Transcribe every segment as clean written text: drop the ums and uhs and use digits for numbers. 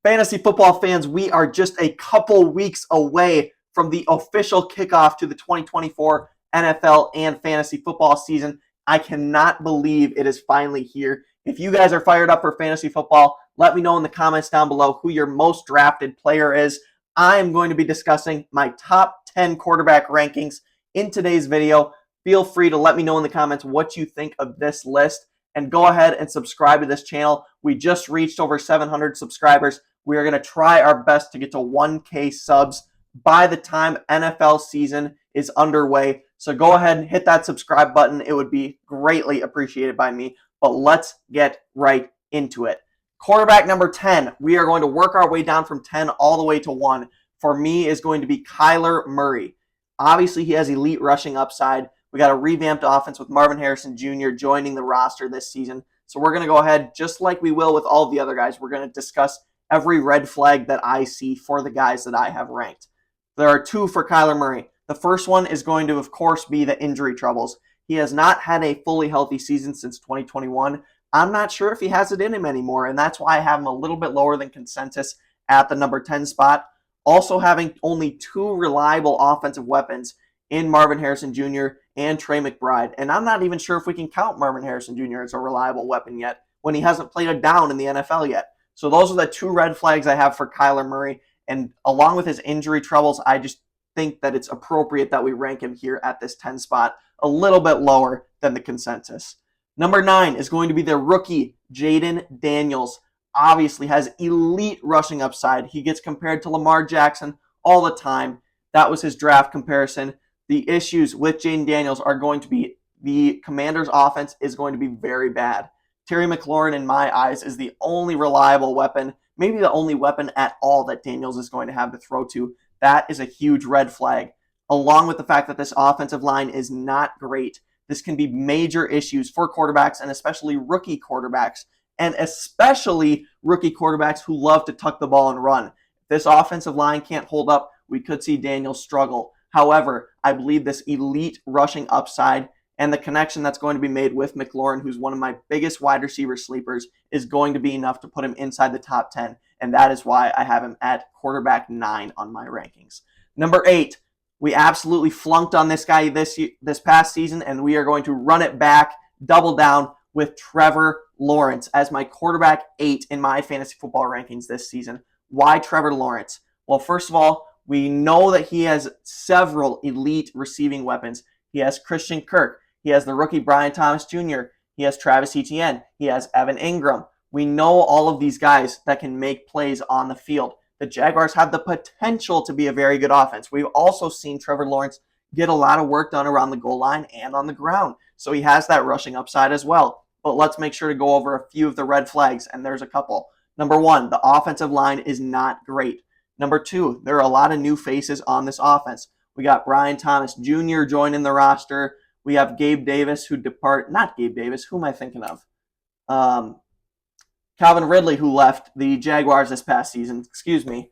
Fantasy football fans, we are just a couple weeks away from the official kickoff to the 2024 NFL and fantasy football season. I cannot believe it is finally here. If you guys are fired up for fantasy football, let me know in the comments down below who your most drafted player is. I am going to be discussing my top 10 quarterback rankings in today's video. Feel free to let me know in the comments what you think of this list, and go ahead and subscribe to this channel. We just reached over 700 subscribers. We are going to try our best to get to 1K subs by the time NFL season is underway. So go ahead and hit that subscribe button. It would be greatly appreciated by me. But let's get right into it. Quarterback number 10. We are going to work our way down from 10 all the way to 1. For me is going to be Kyler Murray. Obviously, he has elite rushing upside. We got a revamped offense with Marvin Harrison Jr. joining the roster this season. So we're going to go ahead, just like we will with all of the other guys, we're going to discuss every red flag that I see for the guys that I have ranked. There are two for Kyler Murray. The first one is going to, of course, be the injury troubles. He has not had a fully healthy season since 2021. I'm not sure if he has it in him anymore, and that's why I have him a little bit lower than consensus at the number 10 spot. Also having only two reliable offensive weapons in Marvin Harrison Jr. and Trey McBride. And I'm not even sure if we can count Marvin Harrison Jr. as a reliable weapon yet when he hasn't played a down in the NFL yet. So those are the two red flags I have for Kyler Murray. And along with his injury troubles, I just think that it's appropriate that we rank him here at this 10 spot, a little bit lower than the consensus. Number 9 is going to be the rookie, Jayden Daniels. Obviously has elite rushing upside. He gets compared to Lamar Jackson all the time. That was his draft comparison. The issues with Jayden Daniels are going to be the Commanders' offense is going to be very bad. Terry McLaurin, in my eyes, is the only reliable weapon, maybe the only weapon at all that Daniels is going to have to throw to. That is a huge red flag, along with the fact that this offensive line is not great. This can be major issues for quarterbacks, and especially rookie quarterbacks, and especially rookie quarterbacks who love to tuck the ball and run. If this offensive line can't hold up, we could see Daniels struggle. However, I believe this elite rushing upside and the connection that's going to be made with McLaurin, who's one of my biggest wide receiver sleepers, is going to be enough to put him inside the top 10. And that is why I have him at quarterback 9 on my rankings. Number 8, we absolutely flunked on this guy this past season, and we are going to run it back, double down with Trevor Lawrence as my quarterback 8 in my fantasy football rankings this season. Why Trevor Lawrence? Well, first of all, we know that he has several elite receiving weapons. He has Christian Kirk. He has the rookie Brian Thomas Jr. He has Travis Etienne. He has Evan Ingram. We know all of these guys that can make plays on the field. The Jaguars have the potential to be a very good offense. We've also seen Trevor Lawrence get a lot of work done around the goal line and on the ground. So he has that rushing upside as well. But let's make sure to go over a few of the red flags, and there's a couple. Number 1, the offensive line is not great. Number 2, there are a lot of new faces on this offense. We got Brian Thomas Jr. joining the roster. We have Gabe Davis who not Gabe Davis, who am I thinking of? Calvin Ridley, who left the Jaguars this past season, excuse me.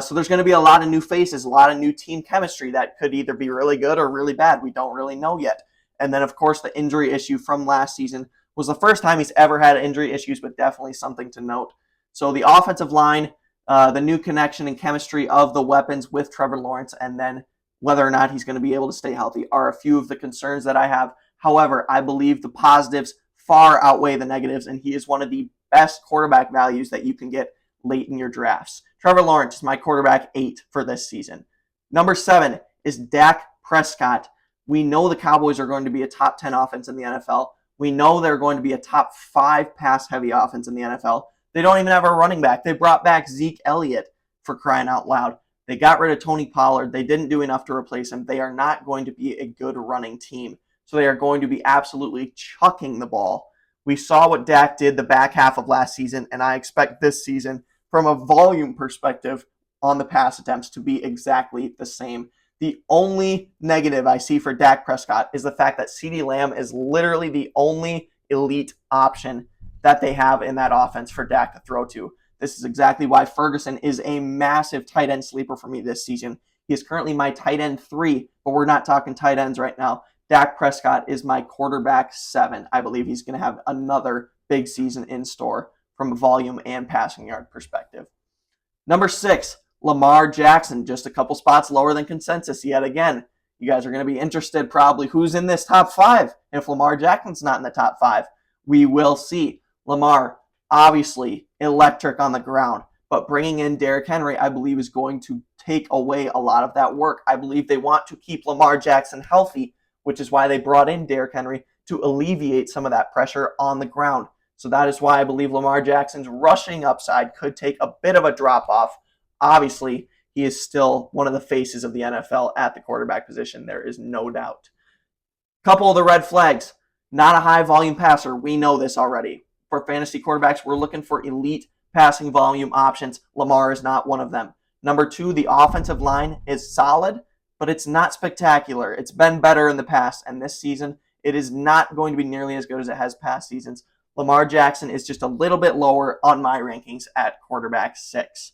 So there's going to be a lot of new faces, a lot of new team chemistry that could either be really good or really bad. We don't really know yet. And then, of course, the injury issue from last season was the first time he's ever had injury issues, but definitely something to note. So the offensive line, the new connection and chemistry of the weapons with Trevor Lawrence, and then whether or not he's going to be able to stay healthy are a few of the concerns that I have. However, I believe the positives far outweigh the negatives, and he is one of the best quarterback values that you can get late in your drafts. Trevor Lawrence is my quarterback 8 for this season. Number 7 is Dak Prescott. We know the Cowboys are going to be a top 10 offense in the NFL. We know they're going to be a top 5 pass-heavy offense in the NFL. They don't even have a running back. They brought back Zeke Elliott, for crying out loud. They got rid of Tony Pollard. They didn't do enough to replace him. They are not going to be a good running team. So they are going to be absolutely chucking the ball. We saw what Dak did the back half of last season, and I expect this season, from a volume perspective on the pass attempts, to be exactly the same. The only negative I see for Dak Prescott is the fact that CeeDee Lamb is literally the only elite option that they have in that offense for Dak to throw to. This is exactly why Ferguson is a massive tight end sleeper for me this season. He is currently my tight end 3, but we're not talking tight ends right now. Dak Prescott is my quarterback 7. I believe he's going to have another big season in store from a volume and passing yard perspective. Number 6, Lamar Jackson, just a couple spots lower than consensus yet again. You guys are going to be interested probably who's in this top 5. If Lamar Jackson's not in the top 5, we will see. Lamar, obviously, electric on the ground, but bringing in Derrick Henry, I believe, is going to take away a lot of that work. I believe they want to keep Lamar Jackson healthy, which is why they brought in Derrick Henry to alleviate some of that pressure on the ground. So that is why I believe Lamar Jackson's rushing upside could take a bit of a drop off. Obviously, he is still one of the faces of the NFL at the quarterback position. There is no doubt. Couple of the red flags. Not a high volume passer. We know this already. For fantasy quarterbacks, we're looking for elite passing volume options. Lamar is not one of them. Number 2, the offensive line is solid, but it's not spectacular. It's been better in the past, and this season, it is not going to be nearly as good as it has past seasons. Lamar Jackson is just a little bit lower on my rankings at quarterback 6.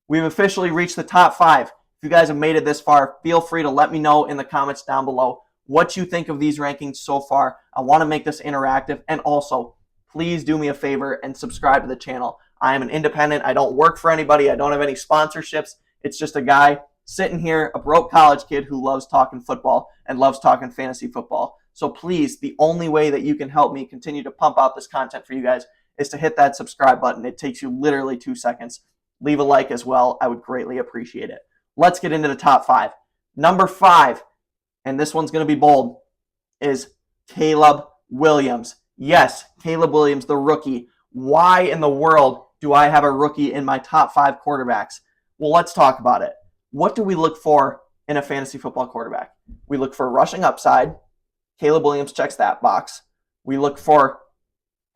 We've officially reached the top 5. If you guys have made it this far, feel free to let me know in the comments down below what you think of these rankings so far. I want to make this interactive, and also, please do me a favor and subscribe to the channel. I am an independent. I don't work for anybody. I don't have any sponsorships. It's just a guy sitting here, a broke college kid who loves talking football and loves talking fantasy football. So please, the only way that you can help me continue to pump out this content for you guys is to hit that subscribe button. It takes you literally 2 seconds. Leave a like as well. I would greatly appreciate it. Let's get into the top 5. Number 5, and this one's going to be bold, is Caleb Williams. Yes, Caleb Williams, the rookie. Why in the world do I have a rookie in my top 5 quarterbacks? Well, let's talk about it. What do we look for in a fantasy football quarterback? We look for rushing upside. Caleb Williams checks that box. We look for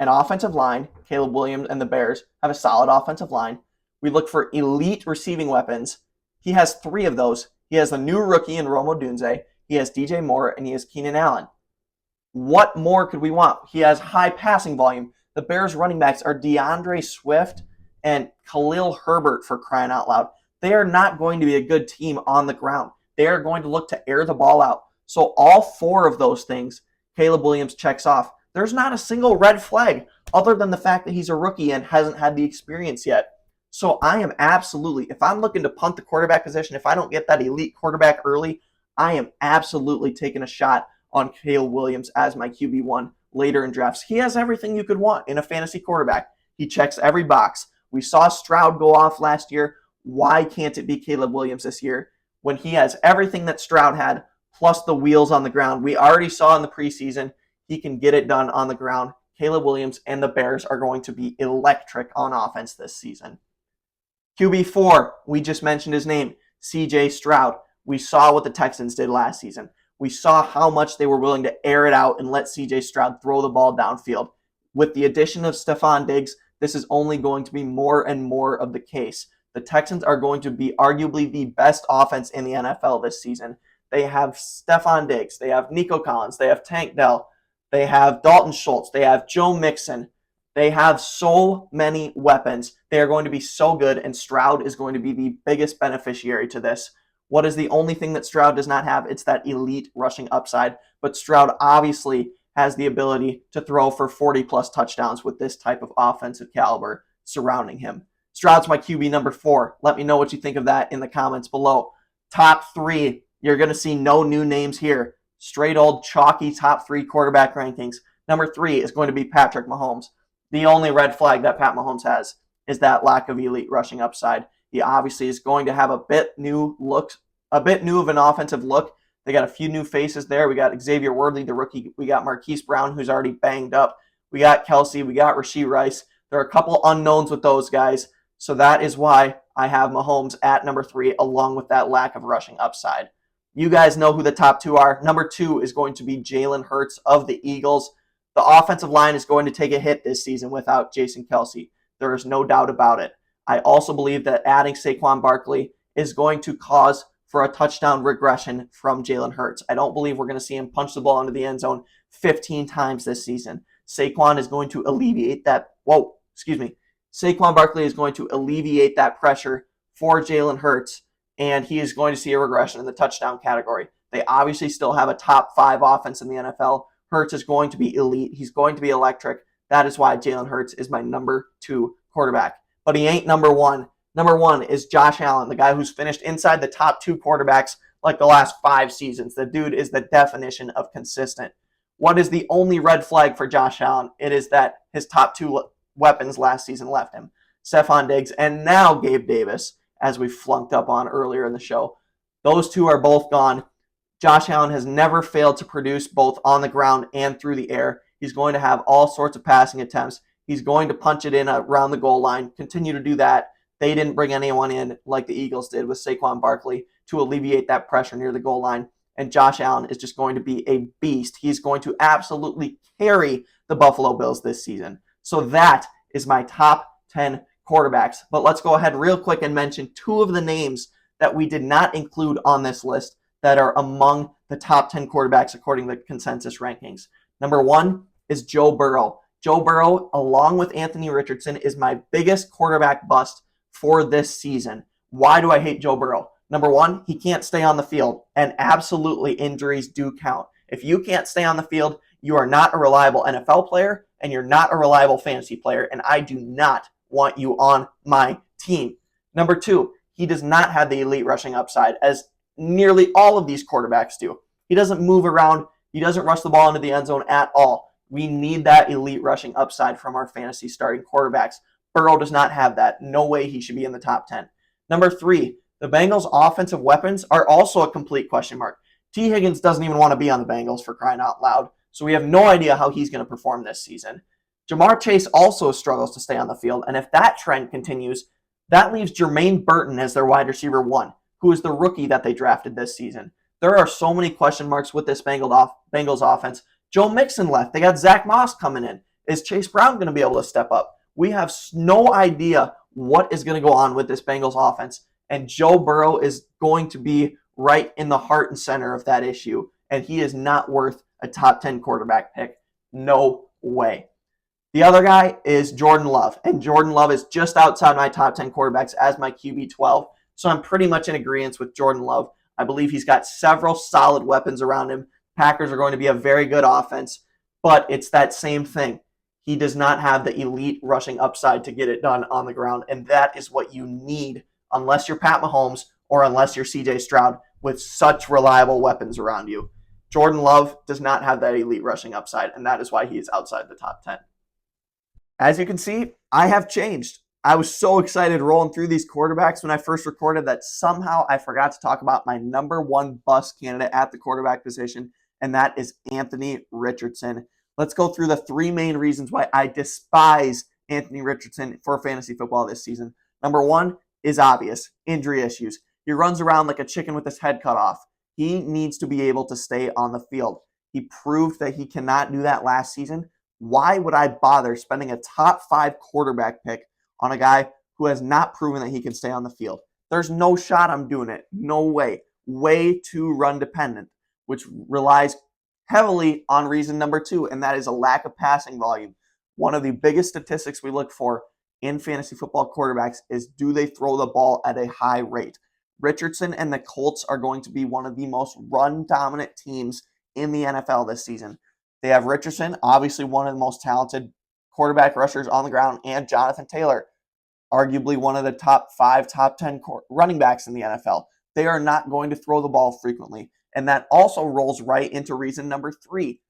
an offensive line. Caleb Williams and the Bears have a solid offensive line. We look for elite receiving weapons. He has 3 of those. He has a new rookie in Rome Odunze. He has DJ Moore, and he has Keenan Allen. What more could we want? He has high passing volume. The Bears running backs are DeAndre Swift and Khalil Herbert, for crying out loud. They are not going to be a good team on the ground. They are going to look to air the ball out. So all 4 of those things, Caleb Williams checks off. There's not a single red flag other than the fact that he's a rookie and hasn't had the experience yet. So I am absolutely, if I'm looking to punt the quarterback position, if I don't get that elite quarterback early, I am absolutely taking a shot on Caleb Williams as my QB1 later in drafts. He has everything you could want in a fantasy quarterback. He checks every box. We saw Stroud go off last year. Why can't it be Caleb Williams this year when he has everything that Stroud had, plus the wheels on the ground? We already saw in the preseason he can get it done on the ground. Caleb Williams and the Bears are going to be electric on offense this season. QB4, we just mentioned his name, CJ Stroud. We saw what the Texans did last season. We saw how much they were willing to air it out and let CJ Stroud throw the ball downfield. With the addition of Stephon Diggs, this is only going to be more and more of the case. The Texans are going to be arguably the best offense in the NFL this season. They have Stephon Diggs. They have Nico Collins. They have Tank Dell. They have Dalton Schultz. They have Joe Mixon. They have so many weapons. They are going to be so good, and Stroud is going to be the biggest beneficiary to this. What is the only thing that Stroud does not have? It's that elite rushing upside. But Stroud obviously has the ability to throw for 40-plus touchdowns with this type of offensive caliber surrounding him. Stroud's my QB number 4. Let me know what you think of that in the comments below. Top 3, you're going to see no new names here. Straight old chalky top 3 quarterback rankings. Number 3 is going to be Patrick Mahomes. The only red flag that Pat Mahomes has is that lack of elite rushing upside. He obviously is going to have a bit new of an offensive look. They got a few new faces there. We got Xavier Worthy, the rookie. We got Marquise Brown, who's already banged up. We got Kelsey. We got Rashee Rice. There are a couple unknowns with those guys. So that is why I have Mahomes at number 3, along with that lack of rushing upside. You guys know who the top 2 are. Number 2 is going to be Jalen Hurts of the Eagles. The offensive line is going to take a hit this season without Jason Kelsey. There is no doubt about it. I also believe that adding Saquon Barkley is going to cause for a touchdown regression from Jalen Hurts. I don't believe we're going to see him punch the ball into the end zone 15 times this season. Saquon is going to alleviate that. Saquon Barkley is going to alleviate that pressure for Jalen Hurts, and he is going to see a regression in the touchdown category. They obviously still have a top 5 offense in the NFL. Hurts is going to be elite. He's going to be electric. That is why Jalen Hurts is my number 2 quarterback. But he ain't number 1. Number 1 is Josh Allen, the guy who's finished inside the top 2 quarterbacks like the last 5 seasons. The dude is the definition of consistent. What is the only red flag for Josh Allen? It is that his top 2 weapons last season left him. Stefon Diggs and now Gabe Davis, as we flunked up on earlier in the show. Those 2 are both gone. Josh Allen has never failed to produce both on the ground and through the air. He's going to have all sorts of passing attempts. He's going to punch it in around the goal line, continue to do that. They didn't bring anyone in like the Eagles did with Saquon Barkley to alleviate that pressure near the goal line. And Josh Allen is just going to be a beast. He's going to absolutely carry the Buffalo Bills this season. So that is my top 10 quarterbacks. But let's go ahead real quick and mention 2 of the names that we did not include on this list that are among the top 10 quarterbacks according to the consensus rankings. Number 1 is Joe Burrow. Joe Burrow, along with Anthony Richardson, is my biggest quarterback bust for this season. Why do I hate Joe Burrow? Number 1, he can't stay on the field, and absolutely injuries do count. If you can't stay on the field, you are not a reliable NFL player, and you're not a reliable fantasy player, and I do not want you on my team. Number 2, he does not have the elite rushing upside, as nearly all of these quarterbacks do. He doesn't move around. He doesn't rush the ball into the end zone at all. We need that elite rushing upside from our fantasy starting quarterbacks. Burrow does not have that. No way he should be in the top 10. Number 3, the Bengals' offensive weapons are also a complete question mark. T. Higgins doesn't even want to be on the Bengals, for crying out loud, so we have no idea how he's going to perform this season. Jamar Chase also struggles to stay on the field, and if that trend continues, that leaves Jermaine Burton as their wide receiver 1, who is the rookie that they drafted this season. There are so many question marks with this Bengals offense. Joe Mixon left. They got Zach Moss coming in. Is Chase Brown going to be able to step up? We have no idea what is going to go on with this Bengals offense, and Joe Burrow is going to be right in the heart and center of that issue, and he is not worth a top 10 quarterback pick. No way. The other guy is Jordan Love, and Jordan Love is just outside my top 10 quarterbacks as my QB 12, so I'm pretty much in agreement with Jordan Love. I believe he's got several solid weapons around him. Packers are going to be a very good offense, but it's that same thing. He does not have the elite rushing upside to get it done on the ground, and that is what you need unless you're Pat Mahomes or unless you're CJ Stroud with such reliable weapons around you. Jordan Love does not have that elite rushing upside, and that is why he is outside the top 10. As you can see, I have changed. I was so excited rolling through these quarterbacks when I first recorded that somehow I forgot to talk about my number 1 bust candidate at the quarterback position, and that is Anthony Richardson. Let's go through the 3 main reasons why I despise Anthony Richardson for fantasy football this season. Number 1 is obvious, injury issues. He runs around like a chicken with his head cut off. He needs to be able to stay on the field. He proved that he cannot do that last season. Why would I bother spending a top 5 quarterback pick on a guy who has not proven that he can stay on the field? There's no shot I'm doing it. No way. Way too run dependent, which relies heavily on reason number 2, and that is a lack of passing volume. One of the biggest statistics we look for in fantasy football quarterbacks is, do they throw the ball at a high rate? Richardson and the Colts are going to be one of the most run-dominant teams in the NFL this season. They have Richardson, obviously one of the most talented quarterback rushers on the ground, and Jonathan Taylor, arguably one of the top 5, top 10 running backs in the NFL. They are not going to throw the ball frequently. And that also rolls right into reason number 3.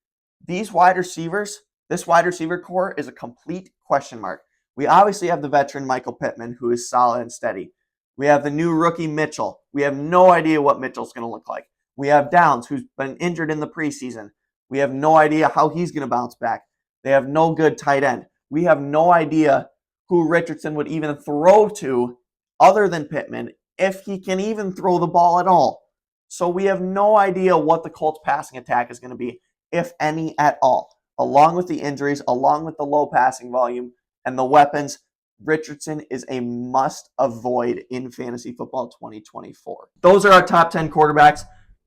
This wide receiver core is a complete question mark. We obviously have the veteran Michael Pittman, who is solid and steady. We have the new rookie Mitchell. We have no idea what Mitchell's going to look like. We have Downs, who's been injured in the preseason. We have no idea how he's going to bounce back. They have no good tight end. We have no idea who Richardson would even throw to other than Pittman, if he can even throw the ball at all. So we have no idea what the Colts passing attack is going to be, if any at all. Along with the injuries, along with the low passing volume and the weapons, Richardson is a must avoid in fantasy football 2024. Those are our top 10 quarterbacks.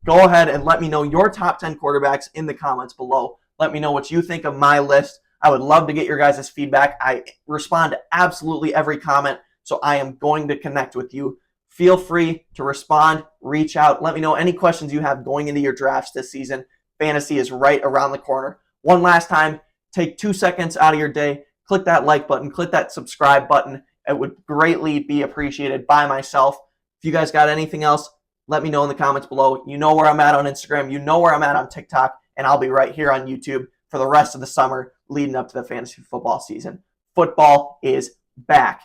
Go ahead and let me know your top 10 quarterbacks in the comments below. Let me know what you think of my list. I would love to get your guys' feedback. I respond to absolutely every comment, so I am going to connect with you. Feel free to respond, reach out. Let me know any questions you have going into your drafts this season. Fantasy is right around the corner. One last time, take 2 seconds out of your day. Click that like button. Click that subscribe button. It would greatly be appreciated by myself. If you guys got anything else, let me know in the comments below. You know where I'm at on Instagram. You know where I'm at on TikTok. And I'll be right here on YouTube for the rest of the summer leading up to the fantasy football season. Football is back.